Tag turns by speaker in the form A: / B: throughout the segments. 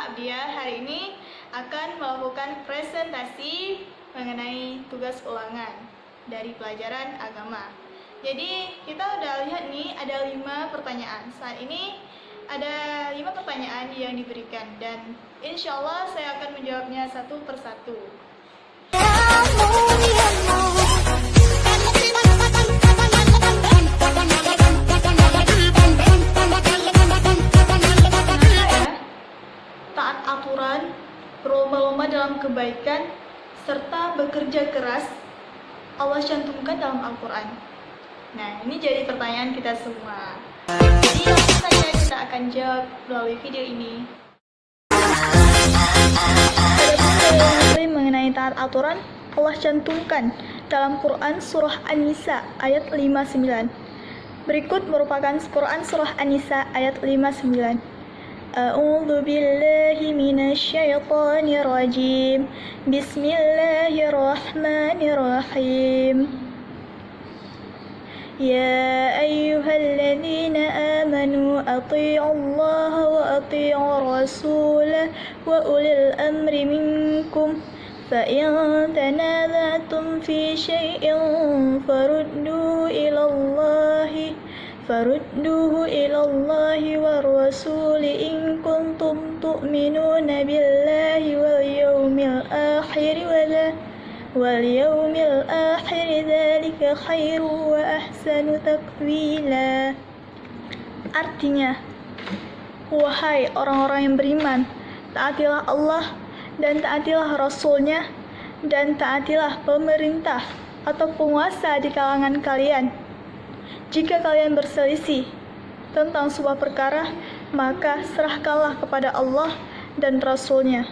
A: Abdiah hari ini akan melakukan presentasi mengenai tugas ulangan dari pelajaran agama. Jadi kita udah lihat nih ada 5 pertanyaan. Saat ini ada 5 pertanyaan yang diberikan dan insya Allah saya akan menjawabnya satu persatu. Taat aturan, berlomba-lomba dalam kebaikan, serta bekerja keras Allah cantumkan dalam Al-Quran. Nah, ini jadi pertanyaan kita semua. Jadi langsung saja kita akan jawab melalui video ini. Mengenai taat aturan, Allah cantumkan dalam Quran Surah An-Nisa ayat 59. Berikut merupakan Quran Surah An-Nisa ayat 59. A'udzu billahi minasyaitonir rajim. Bismillahirrahmanirrahim. Ya ayyuhalladzina amanu athi'ullaha wa athi'ur rasulah wa ulil amri minkum. فَإِن تَنَازَعْتُمْ فِي شَيْءٍ فَرُدُّوهُ إِلَى اللَّهِ وَالرَّسُولِ إِن كُنتُمْ تُؤْمِنُونَ بِاللَّهِ وَالْيَوْمِ الْآخِرِ ذَلِكَ خَيْرٌ وَأَحْسَنُ تَأْوِيلًا. Artinya, wahai orang-orang yang beriman, taatilah Allah dan taatilah Rasul-Nya, dan taatilah pemerintah atau penguasa di kalangan kalian. Jika kalian berselisih tentang sebuah perkara, maka serahkanlah kepada Allah dan Rasul-Nya.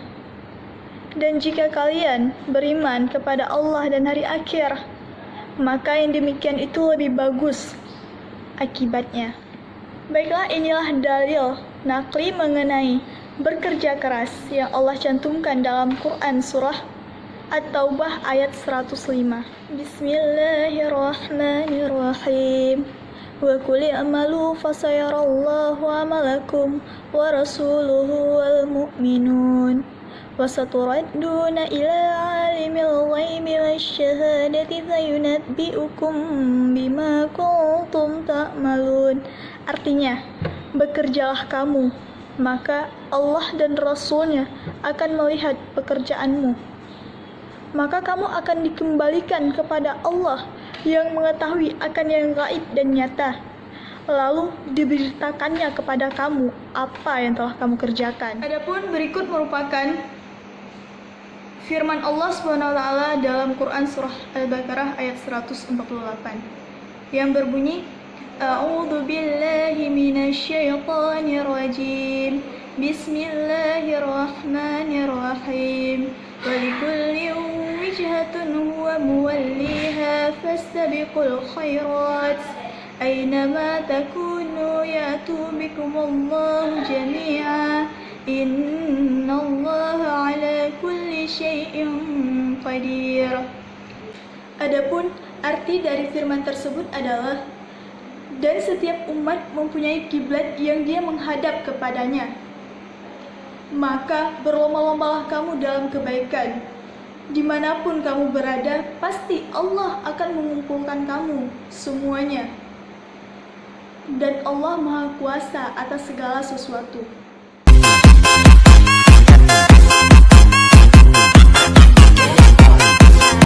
A: Dan jika kalian beriman kepada Allah dan hari akhir, maka yang demikian itu lebih bagus akibatnya. Baiklah, inilah dalil nakli mengenai bekerja keras yang Allah cantumkan dalam Quran Surah At-Taubah ayat 105. Bismillahirrahmanirrahim. Wa qul i'malu fasayarallahu amalakum wa rasuluhu wal mu'minun. Wa saturadduna ila alimil ghaibi wasyahadati fayunabbi'ukum bima kuntum ta'malun. Artinya, bekerjalah kamu, maka Allah dan Rasul-Nya akan melihat pekerjaanmu. Maka kamu akan dikembalikan kepada Allah yang mengetahui akan yang gaib dan nyata. Lalu diberitakannya kepada kamu apa yang telah kamu kerjakan. Adapun berikut merupakan firman Allah SWT dalam Quran Surah Al-Baqarah ayat 148 yang berbunyi, A'udzu billahi minasyaitonir rajim. Bismillahirrahmanirrahim. Wa likulli wijhatun huwa muwalliha fastabiqul khairat. Aynama takunu ya'tu bikumullahu jami'a. Innallaha ala kulli syai'in qadir. Adapun arti dari firman tersebut adalah, dan setiap umat mempunyai kiblat yang dia menghadap kepadanya. Maka berlomba-lombalah kamu dalam kebaikan. Dimanapun kamu berada, pasti Allah akan mengumpulkan kamu semuanya. Dan Allah Maha Kuasa atas segala sesuatu.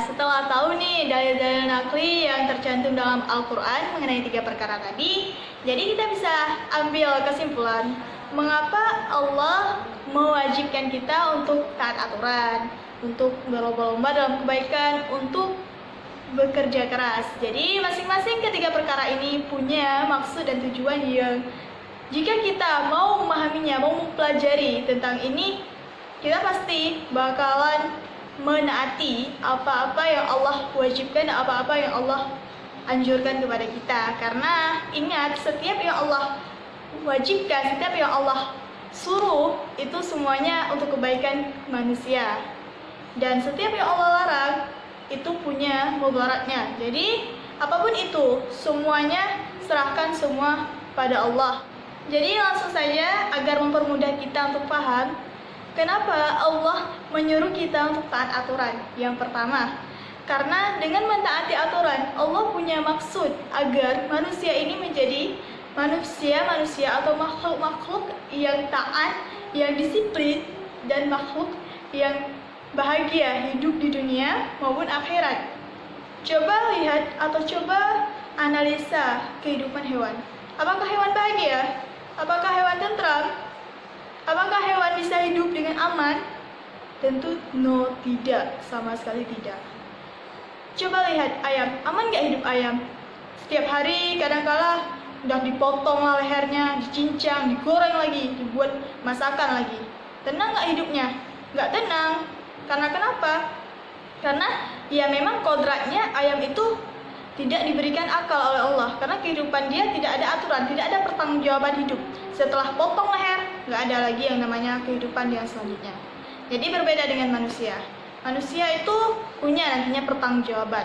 A: Setelah tahu nih dalil-dalil nakli yang tercantum dalam Al-Quran mengenai 3 perkara tadi, jadi kita bisa ambil kesimpulan mengapa Allah mewajibkan kita untuk taat aturan, untuk berlomba-lomba dalam kebaikan, untuk bekerja keras. Jadi masing-masing ketiga perkara ini punya maksud dan tujuan yang jika kita mau memahaminya, mau mempelajari tentang ini, kita pasti bakalan menaati apa-apa yang Allah wajibkan, apa-apa yang Allah anjurkan kepada kita. Karena ingat, setiap yang Allah wajibkan, setiap yang Allah suruh, itu semuanya untuk kebaikan manusia. Dan setiap yang Allah larang, itu punya mudaratnya. Jadi apapun itu, semuanya serahkan semua pada Allah. Jadi langsung saja, agar mempermudah kita untuk paham, Kenapa Allah menyuruh kita untuk taat aturan? Yang pertama, karena dengan mentaati aturan, Allah punya maksud agar manusia ini menjadi manusia atau makhluk-makhluk yang taat, yang disiplin, dan makhluk yang bahagia hidup di dunia maupun akhirat. Coba lihat atau coba analisa kehidupan hewan. Apakah hewan bahagia? Apakah hewan tentram? Apakah hewan bisa hidup dengan aman? Tentu no, tidak, sama sekali tidak. Coba lihat ayam, aman nggak hidup ayam? Setiap hari kadang-kala udah dipotong lah lehernya, dicincang, digoreng lagi, dibuat masakan lagi. Tenang nggak hidupnya? Nggak tenang. Karena kenapa? Karena ya memang kodratnya ayam itu tidak diberikan akal oleh Allah, karena kehidupan dia tidak ada aturan, tidak ada pertanggungjawaban hidup. Setelah potong leher, nggak ada lagi yang namanya kehidupan yang selanjutnya. Jadi berbeda dengan manusia. Manusia itu punya nantinya pertanggungjawaban.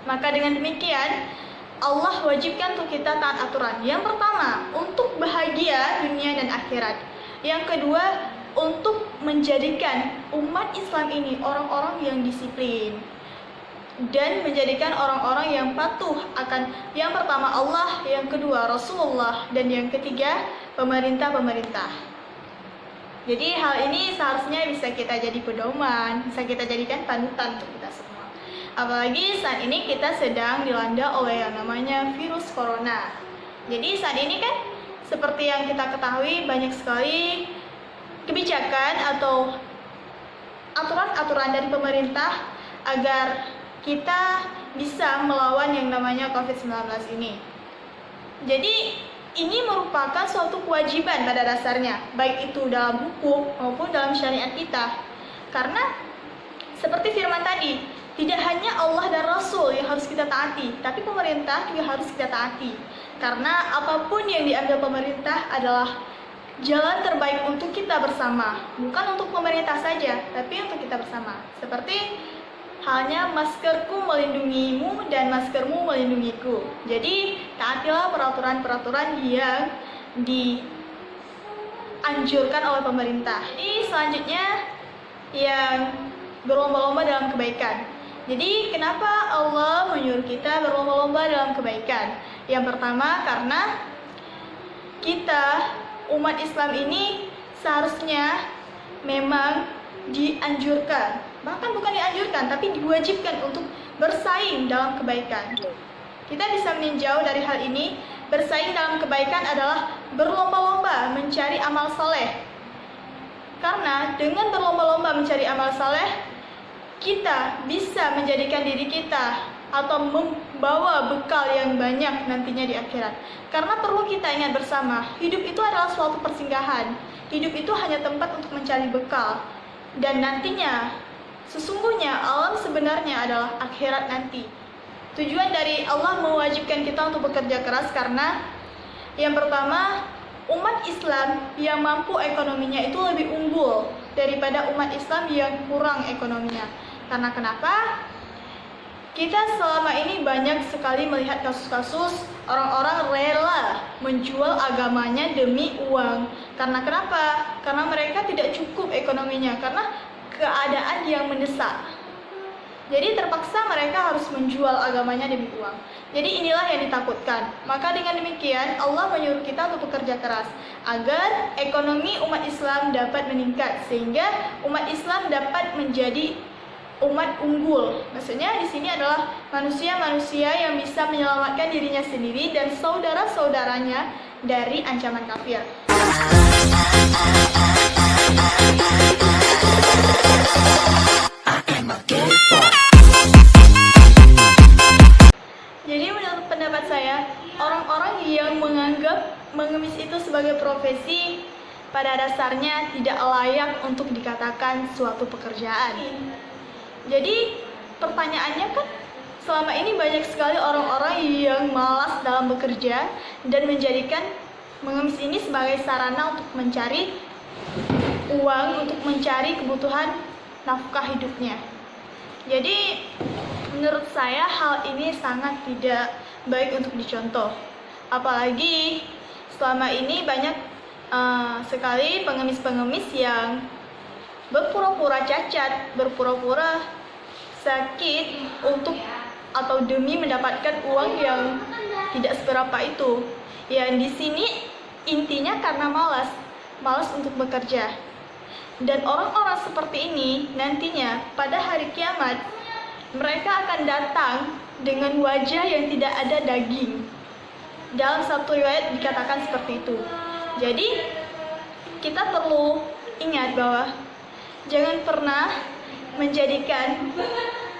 A: Maka dengan demikian, Allah wajibkan untuk kita taat aturan. Yang pertama, untuk bahagia dunia dan akhirat. Yang kedua, untuk menjadikan umat Islam ini orang-orang yang disiplin dan menjadikan orang-orang yang patuh akan yang pertama Allah, yang kedua Rasulullah, dan yang ketiga pemerintah-pemerintah. Jadi hal ini seharusnya bisa kita jadi pedoman, bisa kita jadikan panutan untuk kita semua. Apalagi saat ini kita sedang dilanda oleh yang namanya virus corona. Jadi saat ini kan seperti yang kita ketahui banyak sekali kebijakan atau aturan-aturan dari pemerintah agar kita bisa melawan yang namanya COVID-19 ini. Jadi ini merupakan suatu kewajiban pada dasarnya, baik itu dalam hukum maupun dalam syariat kita. Karena seperti firman tadi, tidak hanya Allah dan Rasul yang harus kita taati, tapi pemerintah juga harus kita taati. Karena apapun yang diambil pemerintah adalah jalan terbaik untuk kita bersama, bukan untuk pemerintah saja, tapi untuk kita bersama. Seperti halnya maskerku melindungimu dan maskermu melindungiku. Jadi taatilah peraturan-peraturan yang dianjurkan oleh pemerintah. Jadi selanjutnya yang berlomba-lomba dalam kebaikan. Jadi kenapa Allah menyuruh kita berlomba-lomba dalam kebaikan? Yang pertama karena kita umat Islam ini seharusnya memang dianjurkan, bahkan bukan dianjurkan tapi diwajibkan untuk bersaing dalam kebaikan. Kita bisa meninjau dari hal ini, bersaing dalam kebaikan adalah berlomba-lomba mencari amal saleh. Karena dengan berlomba-lomba mencari amal saleh, kita bisa menjadikan diri kita atau membawa bekal yang banyak nantinya di akhirat. Karena perlu kita ingat bersama, hidup itu adalah suatu persinggahan. Hidup itu hanya tempat untuk mencari bekal. Dan nantinya, sesungguhnya alam sebenarnya adalah akhirat nanti. Tujuan dari Allah mewajibkan kita untuk bekerja keras karena yang pertama, umat Islam yang mampu ekonominya itu lebih unggul daripada umat Islam yang kurang ekonominya. Karena kenapa? Kita selama ini banyak sekali melihat kasus-kasus orang-orang rela menjual agamanya demi uang. Karena kenapa? Karena mereka tidak cukup ekonominya, karena keadaan yang mendesak. Jadi terpaksa mereka harus menjual agamanya demi uang. Jadi inilah yang ditakutkan. Maka dengan demikian Allah menyuruh kita untuk bekerja keras agar ekonomi umat Islam dapat meningkat, sehingga umat Islam dapat menjadi umat unggul. Maksudnya di sini adalah manusia-manusia yang bisa menyelamatkan dirinya sendiri dan saudara-saudaranya dari ancaman kafir. Jadi menurut pendapat saya, orang-orang yang menganggap mengemis itu sebagai profesi pada dasarnya tidak layak untuk dikatakan suatu pekerjaan. Jadi pertanyaannya kan, selama ini banyak sekali orang-orang yang malas dalam bekerja dan menjadikan mengemis ini sebagai sarana untuk mencari uang, untuk mencari kebutuhan nafkah hidupnya. Jadi menurut saya hal ini sangat tidak baik untuk dicontoh. Apalagi selama ini banyak sekali pengemis-pengemis yang berpura-pura cacat, berpura-pura sakit untuk atau demi mendapatkan uang yang tidak seberapa itu. Yang di sini intinya karena malas untuk bekerja. Dan orang-orang seperti ini nantinya pada hari kiamat mereka akan datang dengan wajah yang tidak ada daging. Dalam satu riwayat dikatakan seperti itu. Jadi kita perlu ingat bahwa jangan pernah menjadikan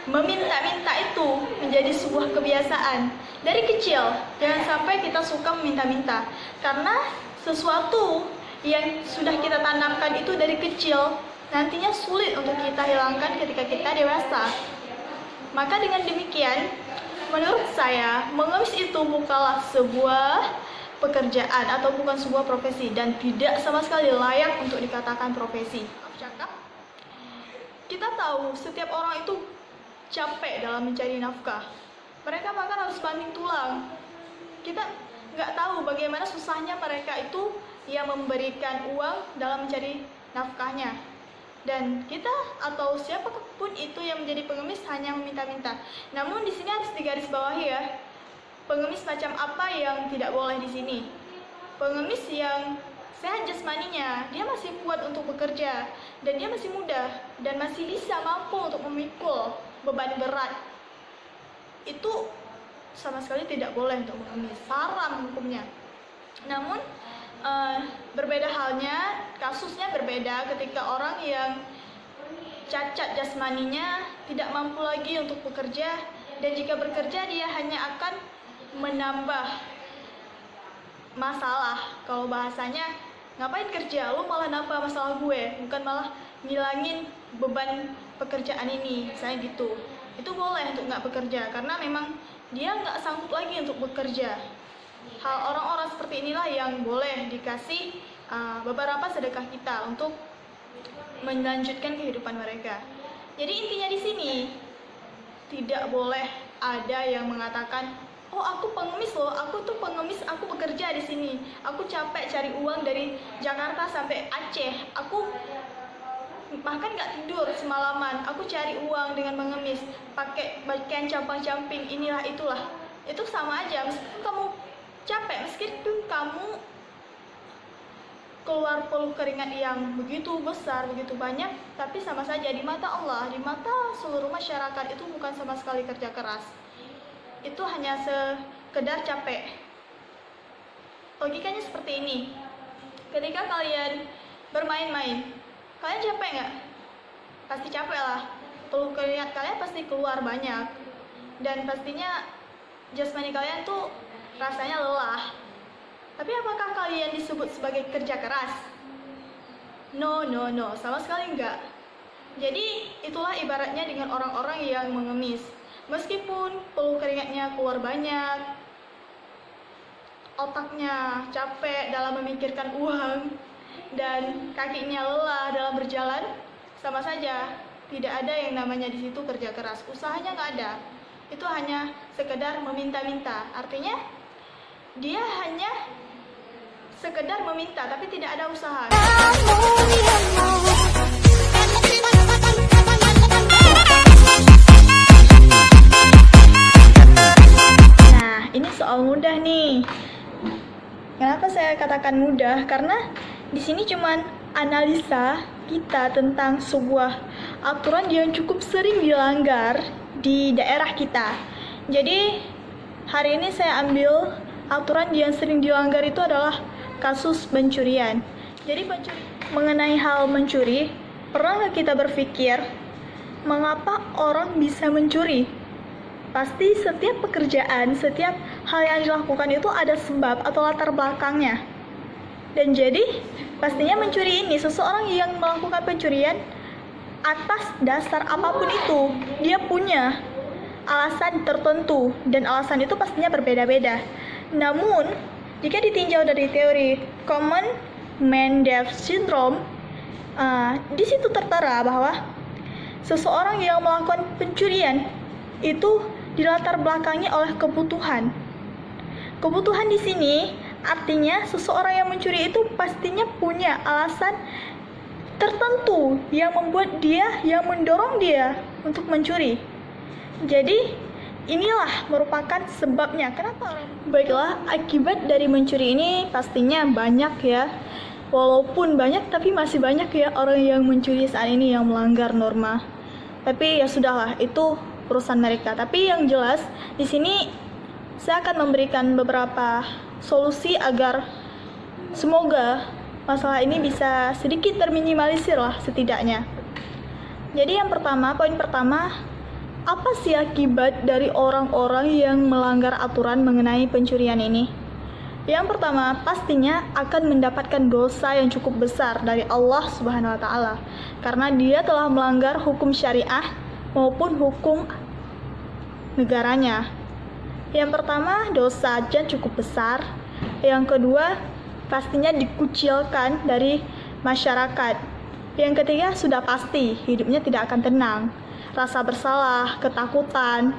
A: meminta-minta itu menjadi sebuah kebiasaan. Dari kecil jangan sampai kita suka meminta-minta, karena sesuatu yang sudah kita tanamkan itu dari kecil nantinya sulit untuk kita hilangkan ketika kita dewasa. Maka dengan demikian, menurut saya mengemis itu bukanlah sebuah pekerjaan atau bukan sebuah profesi dan tidak sama sekali layak untuk dikatakan profesi. Kita tahu setiap orang itu capek dalam mencari nafkah. Mereka bahkan harus banting tulang. Kita nggak tahu bagaimana susahnya mereka itu yang memberikan uang dalam mencari nafkahnya. Dan kita atau siapapun itu yang menjadi pengemis hanya meminta-minta. Namun di sini harus digarisbawahi ya, pengemis macam apa yang tidak boleh di sini. Pengemis yang sehat jasmaninya, dia masih kuat untuk bekerja dan dia masih muda dan masih bisa mampu untuk memikul beban berat. Itu sama sekali tidak boleh untuk mengemis, haram hukumnya. Namun berbeda halnya, kasusnya berbeda ketika orang yang cacat jasmaninya tidak mampu lagi untuk bekerja, dan jika bekerja dia hanya akan menambah masalah. Kalau bahasanya, ngapain kerja, lu malah nambah masalah gue, bukan malah ngilangin beban pekerjaan ini, saya gitu. Itu boleh untuk nggak bekerja karena memang dia nggak sanggup lagi untuk bekerja. Hal orang-orang seperti inilah yang boleh dikasih beberapa sedekah kita untuk melanjutkan kehidupan mereka. Jadi intinya di sini tidak boleh ada yang mengatakan, oh aku pengemis loh, aku tuh pengemis, aku bekerja di sini, aku capek cari uang dari Jakarta sampai Aceh, aku bahkan nggak tidur semalaman, aku cari uang dengan mengemis, pakai pakaian campang-camping, inilah itulah. Itu sama aja, meskipun kamu capek, meskipun kamu keluar peluh keringat yang begitu besar, begitu banyak, tapi sama saja di mata Allah, di mata seluruh masyarakat itu bukan sama sekali kerja keras. Itu hanya sekedar capek. Logikanya seperti ini. Ketika kalian bermain-main, kalian capek nggak? Pasti capek lah. Peluh keringat kalian pasti keluar banyak. Dan pastinya jasmani kalian tuh rasanya lelah. Tapi apakah kalian disebut sebagai kerja keras? No, sama sekali enggak. Jadi itulah ibaratnya dengan orang-orang yang mengemis. Meskipun peluh keringatnya keluar banyak, otaknya capek dalam memikirkan uang, dan kakinya lelah dalam berjalan, sama saja tidak ada yang namanya di situ kerja keras. Usahanya nggak ada. Itu hanya sekedar meminta-minta. Artinya dia hanya sekedar meminta tapi tidak ada usaha. Nah, ini soal mudah nih. Kenapa saya katakan mudah? Karena di sini cuman analisa kita tentang sebuah aturan yang cukup sering dilanggar di daerah kita. Jadi hari ini saya ambil aturan yang sering dilanggar itu adalah kasus pencurian. Jadi mengenai hal mencuri, pernah nggak kita berpikir mengapa orang bisa mencuri? Pasti setiap pekerjaan, setiap hal yang dilakukan itu ada sebab atau latar belakangnya. Dan jadi pastinya mencuri ini, seseorang yang melakukan pencurian atas dasar apapun itu, dia punya alasan tertentu dan alasan itu pastinya berbeda-beda. Namun jika ditinjau dari teori Common Man-Deaf Syndrome, di situ tertera bahwa seseorang yang melakukan pencurian itu dilatar belakangi oleh kebutuhan. Kebutuhan di sini artinya seseorang yang mencuri itu pastinya punya alasan tertentu yang membuat dia, yang mendorong dia untuk mencuri. Jadi inilah merupakan sebabnya kenapa orang. Baiklah, akibat dari mencuri ini pastinya banyak ya. Walaupun banyak, tapi masih banyak ya orang yang mencuri saat ini yang melanggar norma. Tapi ya sudahlah, itu urusan mereka. Tapi yang jelas di sini saya akan memberikan beberapa solusi agar semoga masalah ini bisa sedikit terminimalisir lah setidaknya. Jadi yang pertama, poin pertama, apa sih akibat dari orang-orang yang melanggar aturan mengenai pencurian ini? Yang pertama, pastinya akan mendapatkan dosa yang cukup besar dari Allah Subhanahu wa taala karena dia telah melanggar hukum syariah maupun hukum negaranya. Yang pertama, dosanya cukup besar. Yang kedua, pastinya dikucilkan dari masyarakat. Yang ketiga, sudah pasti hidupnya tidak akan tenang. Rasa bersalah, ketakutan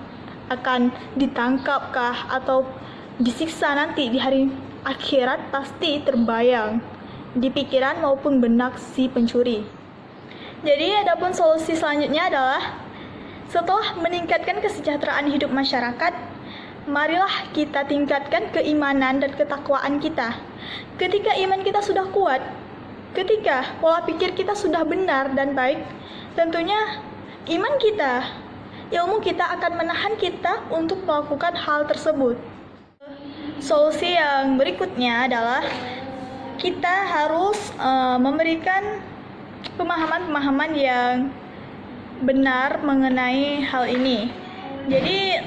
A: akan ditangkapkah atau disiksa nanti di hari akhirat pasti terbayang di pikiran maupun benak si pencuri. Jadi adapun solusi selanjutnya adalah setelah meningkatkan kesejahteraan hidup masyarakat, marilah kita tingkatkan keimanan dan ketakwaan kita. Ketika iman kita sudah kuat, ketika pola pikir kita sudah benar dan baik, tentunya iman kita, ilmu kita akan menahan kita untuk melakukan hal tersebut. Solusi yang berikutnya adalah kita harus memberikan pemahaman-pemahaman yang benar mengenai hal ini. Jadi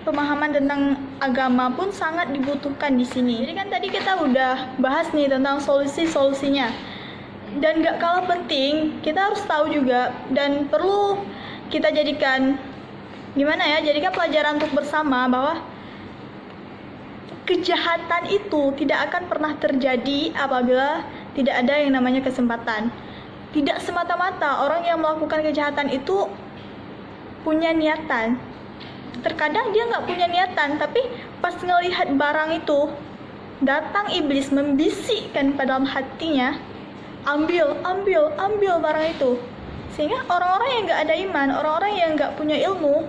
A: pemahaman tentang agama pun sangat dibutuhkan di sini. Jadi kan tadi kita udah bahas nih tentang solusi-solusinya. Dan gak kalah penting, kita harus tahu juga dan perlu kita jadikan jadikan pelajaran untuk bersama bahwa kejahatan itu tidak akan pernah terjadi apabila tidak ada yang namanya kesempatan. Tidak semata-mata orang yang melakukan kejahatan itu punya niatan. Terkadang dia nggak punya niatan, tapi pas ngelihat barang itu, datang iblis membisikkan pada dalam hatinya, ambil barang itu. Sehingga orang-orang yang nggak ada iman, orang-orang yang nggak punya ilmu,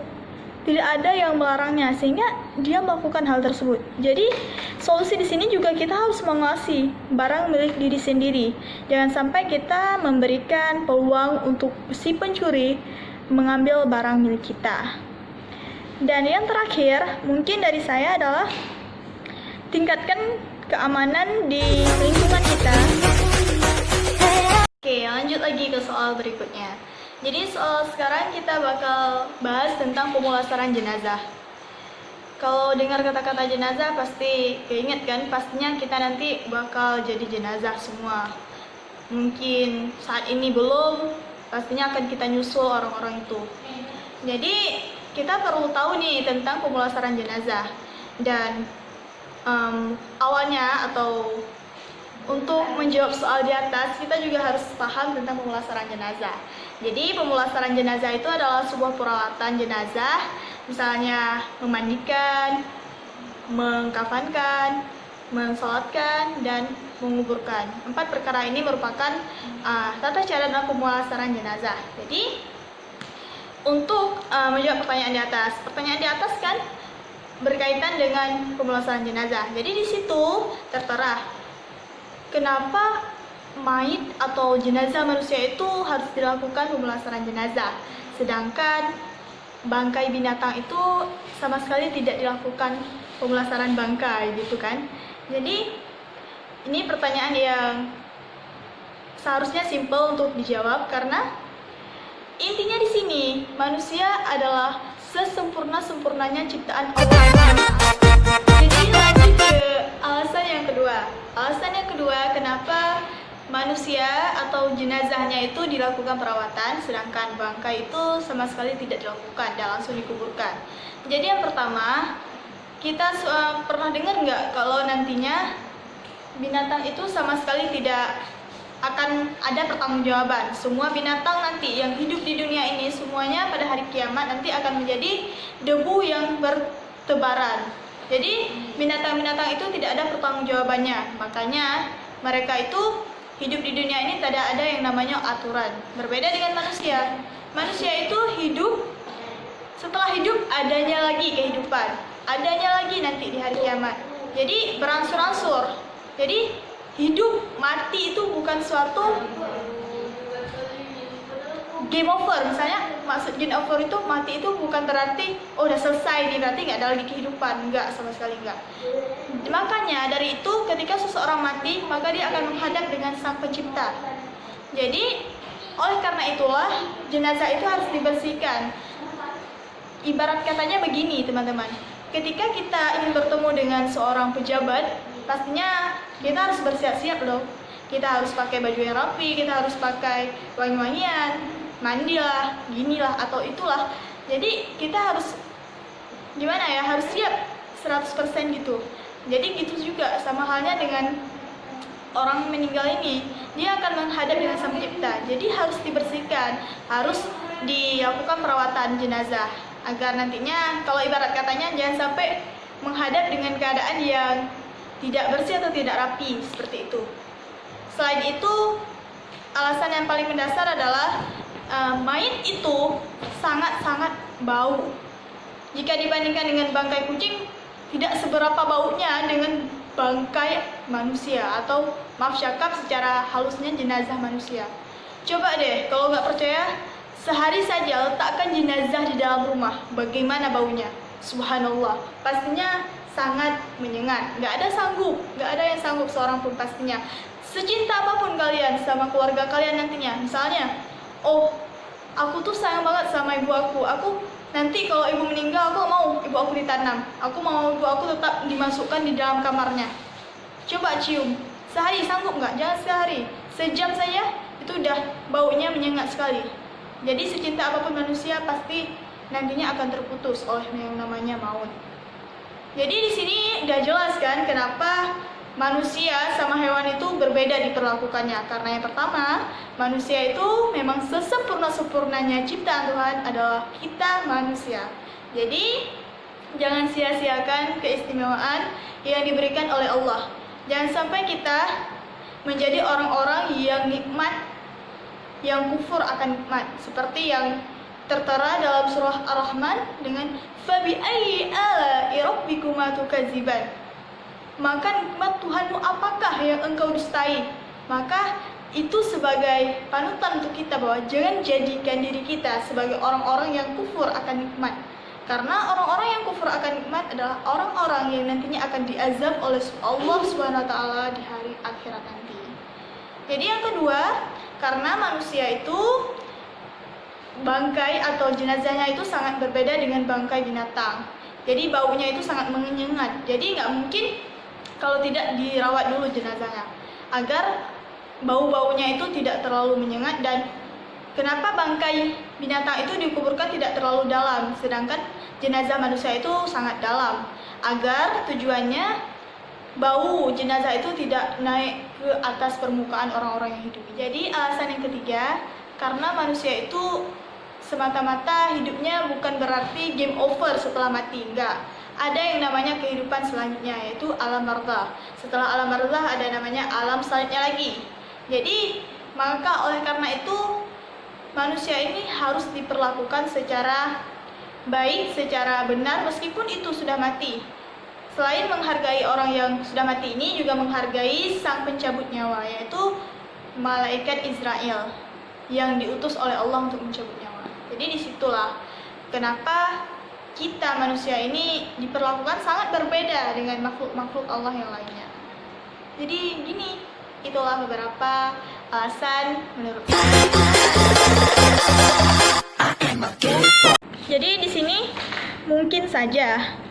A: tidak ada yang melarangnya, sehingga dia melakukan hal tersebut. Jadi solusi di sini juga kita harus menguasai barang milik diri sendiri. Jangan sampai kita memberikan peluang untuk si pencuri mengambil barang milik kita. Dan yang terakhir mungkin dari saya adalah tingkatkan keamanan di lingkungan kita. Oke, lanjut lagi ke soal berikutnya. Jadi soal sekarang kita bakal bahas tentang pemulasaran jenazah. Kalau dengar kata-kata jenazah pasti keinget kan, pastinya kita nanti bakal jadi jenazah semua. Mungkin saat ini belum, pastinya akan kita nyusul orang-orang itu. Jadi kita perlu tahu nih tentang pemulasaran jenazah. Dan awalnya atau untuk menjawab soal di atas, kita juga harus paham tentang pemulasaran jenazah. Jadi pemulasaran jenazah itu adalah sebuah peralatan jenazah, misalnya memandikan, mengkafankan, mensolatkan, dan menguburkan. 4 perkara ini merupakan tata cara dalam pemulasaran jenazah. Jadi untuk menjawab pertanyaan di atas kan berkaitan dengan pemulasaran jenazah. Jadi di situ tertera kenapa mayit atau jenazah manusia itu harus dilakukan pemulasaran jenazah, sedangkan bangkai binatang itu sama sekali tidak dilakukan pemulasaran bangkai gitu kan. Jadi ini pertanyaan yang seharusnya simple untuk dijawab karena intinya di sini manusia adalah sesempurna-sempurnanya ciptaan Allah. Jadi lanjut ke alasan yang kedua. Alasan yang kedua, kenapa manusia atau jenazahnya itu dilakukan perawatan, sedangkan bangkai itu sama sekali tidak dilakukan dan langsung dikuburkan. Jadi yang pertama, kita pernah dengar nggak kalau nantinya binatang itu sama sekali tidak akan ada pertanggungjawaban. Semua binatang nanti yang hidup di dunia ini semuanya pada hari kiamat nanti akan menjadi debu yang bertebaran. Jadi binatang-binatang itu tidak ada pertanggungjawabannya. Makanya mereka itu hidup di dunia ini tidak ada yang namanya aturan. Berbeda dengan manusia. Manusia itu hidup, setelah hidup adanya lagi kehidupan, adanya lagi nanti di hari kiamat. Jadi berangsur-angsur. Jadi hidup mati itu bukan suatu game over. Misalnya maksud game over itu mati itu bukan berarti oh udah selesai nih, berarti nggak ada lagi kehidupan. Enggak, sama sekali enggak. Makanya dari itu ketika seseorang mati maka dia akan menghadap dengan Sang Pencipta. Jadi oleh karena itulah jenazah itu harus dibersihkan. Ibarat katanya begini teman-teman, ketika kita ingin bertemu dengan seorang pejabat, pastinya kita harus bersiap-siap loh. Kita harus pakai baju yang rapi, kita harus pakai wangi-wangian, mandilah, ginilah atau itulah. Jadi kita harus gimana ya, harus siap 100% gitu. Jadi gitu juga sama halnya dengan orang meninggal ini, dia akan menghadap dengan Sang Pencipta. Jadi harus dibersihkan, harus dilakukan perawatan jenazah agar nantinya kalau ibarat katanya jangan sampai menghadap dengan keadaan yang tidak bersih atau tidak rapi seperti itu. Selain itu, alasan yang paling mendasar adalah mayit itu sangat-sangat bau. Jika dibandingkan dengan bangkai kucing, tidak seberapa baunya dengan bangkai manusia atau maaf cakap secara halusnya jenazah manusia. Coba deh kalau nggak percaya, sehari saja letakkan jenazah di dalam rumah, bagaimana baunya? Subhanallah, pastinya sangat menyengat. Nggak ada yang sanggup seorang pun pastinya. Secinta apapun kalian sama keluarga kalian nantinya, misalnya, oh aku tuh sayang banget sama ibu aku nanti kalau ibu meninggal aku mau ibu aku ditanam, aku mau ibu aku tetap dimasukkan di dalam kamarnya. Coba cium, sehari sanggup nggak? Jangan sehari, sejam saja itu udah baunya menyengat sekali. Jadi secinta apapun manusia pasti nantinya akan terputus oleh yang namanya maut. Jadi di sini udah jelas kan kenapa manusia sama hewan itu berbeda diperlakukannya. Karena yang pertama, manusia itu memang sesempurna-sempurnanya ciptaan Tuhan adalah kita manusia. Jadi jangan sia-siakan keistimewaan yang diberikan oleh Allah. Jangan sampai kita menjadi orang-orang yang nikmat, yang kufur akan nikmat, seperti yang tertera dalam surah Ar-Rahman dengan fabi ayyi ala'i rabbikuma tukadziban. Maka nikmat Tuhanmu apakah yang engkau dustai? Maka itu sebagai panutan untuk kita bahwa jangan jadikan diri kita sebagai orang-orang yang kufur akan nikmat. Karena orang-orang yang kufur akan nikmat adalah orang-orang yang nantinya akan diazab oleh Allah SWT di hari akhirat nanti. Jadi yang kedua, karena manusia itu bangkai atau jenazahnya itu sangat berbeda dengan bangkai binatang. Jadi baunya itu sangat menyengat. Jadi nggak mungkin kalau tidak dirawat dulu jenazahnya agar bau-baunya itu tidak terlalu menyengat. Dan kenapa bangkai binatang itu dikuburkan tidak terlalu dalam sedangkan jenazah manusia itu sangat dalam? Agar tujuannya bau jenazah itu tidak naik ke atas permukaan orang-orang yang hidup. Jadi alasan yang ketiga, karena manusia itu semata-mata hidupnya bukan berarti game over setelah mati, enggak. Ada yang namanya kehidupan selanjutnya, yaitu alam barzakh. Setelah alam barzakh ada namanya alam selanjutnya lagi. Jadi maka oleh karena itu manusia ini harus diperlakukan secara baik, secara benar meskipun itu sudah mati. Selain menghargai orang yang sudah mati ini, juga menghargai sang pencabut nyawa, yaitu malaikat Israel yang diutus oleh Allah untuk mencabut nyawa. Jadi disitulah kenapa kita manusia ini diperlakukan sangat berbeda dengan makhluk-makhluk Allah yang lainnya. Jadi gini, itulah beberapa alasan menurut saya. Jadi di sini mungkin saja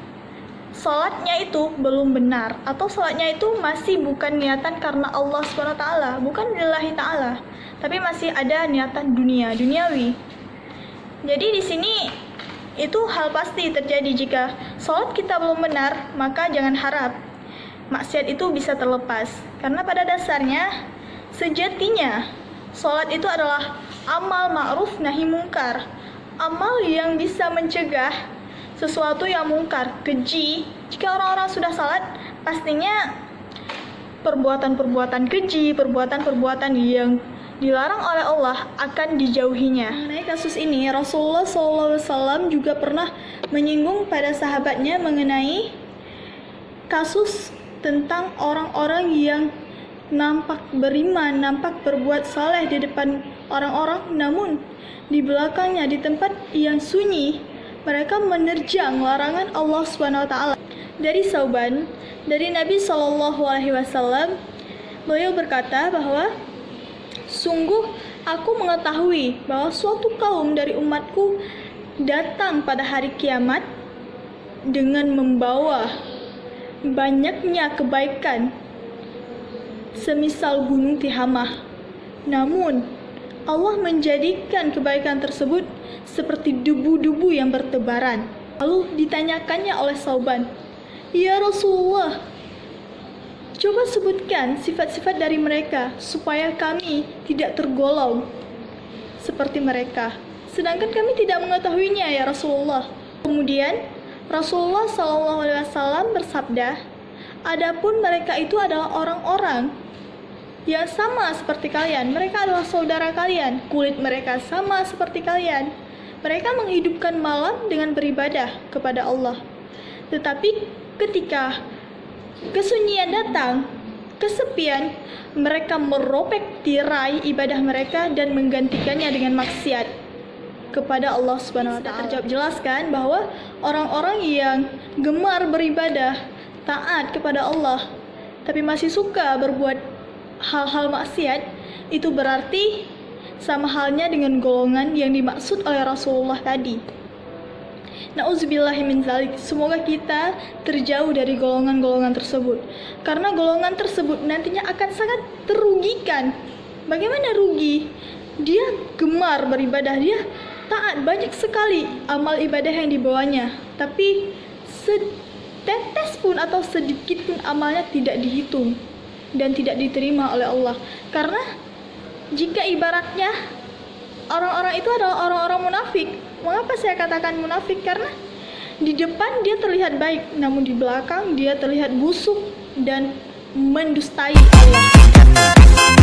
A: sholatnya itu belum benar, atau sholatnya itu masih bukan niatan karena Allah SWT, bukan lillahi ta'ala, tapi masih ada niatan duniawi. Jadi di sini itu hal pasti terjadi. Jika sholat kita belum benar, maka jangan harap maksiat itu bisa terlepas. Karena pada dasarnya, sejatinya sholat itu adalah amal ma'ruf nahi mungkar, amal yang bisa mencegah sesuatu yang mungkar, keji. Jika orang-orang sudah salat, pastinya perbuatan-perbuatan keji, perbuatan-perbuatan yang dilarang oleh Allah akan dijauhinya. Mengenai kasus ini, Rasulullah SAW juga pernah menyinggung pada sahabatnya mengenai kasus tentang orang-orang yang nampak beriman, nampak berbuat saleh di depan orang-orang, namun di belakangnya di tempat yang sunyi mereka menerjang larangan Allah SWT. Dari Sauban, dari Nabi SAW, beliau berkata bahwa sungguh aku mengetahui bahwa suatu kaum dari umatku datang pada hari kiamat dengan membawa banyaknya kebaikan semisal gunung Tihamah. Namun Allah menjadikan kebaikan tersebut seperti debu-debu yang bertebaran. Lalu ditanyakannya oleh Sauban, "Ya Rasulullah, coba sebutkan sifat-sifat dari mereka supaya kami tidak tergolong seperti mereka. Sedangkan kami tidak mengetahuinya ya Rasulullah." Kemudian Rasulullah SAW bersabda, "Adapun mereka itu adalah orang-orang yang sama seperti kalian. Mereka adalah saudara kalian. Kulit mereka sama seperti kalian. Mereka menghidupkan malam dengan beribadah kepada Allah. Tetapi ketika kesunyian datang, kesepian, mereka meropek tirai ibadah mereka dan menggantikannya dengan maksiat kepada Allah Subhanahu wa taala." Terjawab jelaskan bahwa orang-orang yang gemar beribadah, taat kepada Allah, tapi masih suka berbuat hal-hal maksiat, itu berarti sama halnya dengan golongan yang dimaksud oleh Rasulullah tadi. Na'udzubillahi min dzalik. Semoga kita terjauh dari golongan-golongan tersebut. Karena golongan tersebut nantinya akan sangat terugikan. Bagaimana rugi? Dia gemar beribadah, dia taat, banyak sekali amal ibadah yang dibawanya, tapi setetes pun atau sedikit pun amalnya tidak dihitung dan tidak diterima oleh Allah. Karena jika ibaratnya orang-orang itu adalah orang-orang munafik. Mengapa saya katakan munafik? Karena di depan dia terlihat baik, namun di belakang dia terlihat busuk dan mendustai Allah.